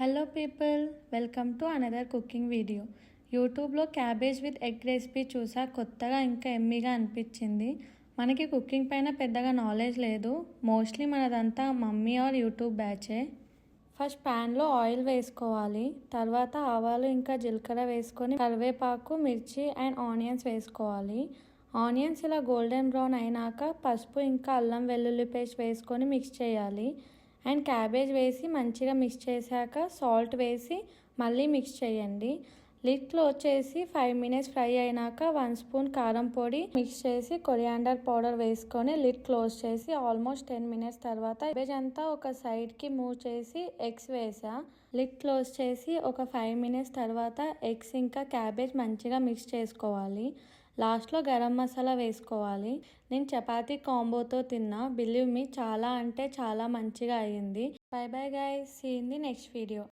Hello people, welcome to another cooking video. యూట్యూబ్లో cabbage with egg recipe చూసా, కొత్తగా ఇంకా ఎమ్మీగా అనిపించింది. మనకి కుకింగ్ పైన పెద్దగా నాలెడ్జ్ లేదు. మోస్ట్లీ మనదంతా మమ్మీ ఆర్ యూట్యూబ్ బ్యాచే. ఫస్ట్ ప్యాన్లో ఆయిల్ వేసుకోవాలి. తర్వాత ఆవాలు ఇంకా జీలకర్ర వేసుకొని కరివేపాకు, మిర్చి అండ్ ఆనియన్స్ వేసుకోవాలి. ఆనియన్స్ ఇలా గోల్డెన్ బ్రౌన్ అయినాక పసుపు ఇంకా అల్లం వెల్లుల్లి పేస్ట్ వేసుకొని మిక్స్ చేయాలి. అండ్ క్యాబేజ్ వేసి మంచిగా మిక్స్ చేశాక సాల్ట్ వేసి మళ్ళీ మిక్స్ చేయండి. లిడ్ క్లోజ్ చేసి 5 మినిట్స్ ఫ్రై అయినాక 1 స్పూన్ కారం పొడి మిక్స్ చేసి కొరియాండర్ పౌడర్ వేసుకొని లిడ్ క్లోజ్ చేసి ఆల్మోస్ట్ 10 మినిట్స్ తర్వాత క్యాబేజ్ అంతా ఒక సైడ్కి మూవ్ చేసి ఎగ్స్ వేసా. లిడ్ క్లోజ్ చేసి ఒక 5 మినిట్స్ తర్వాత ఎగ్స్ ఇంకా క్యాబేజ్ మంచిగా మిక్స్ చేసుకోవాలి. లాస్ట్లో గరం మసాలా వేసుకోవాలి. నేను చపాతీ కాంబోతో తిన్నా. బిలీవ్ మీ, చాలా అంటే చాలా మంచిగా అయ్యింది. Bye bye guys, see in the next video.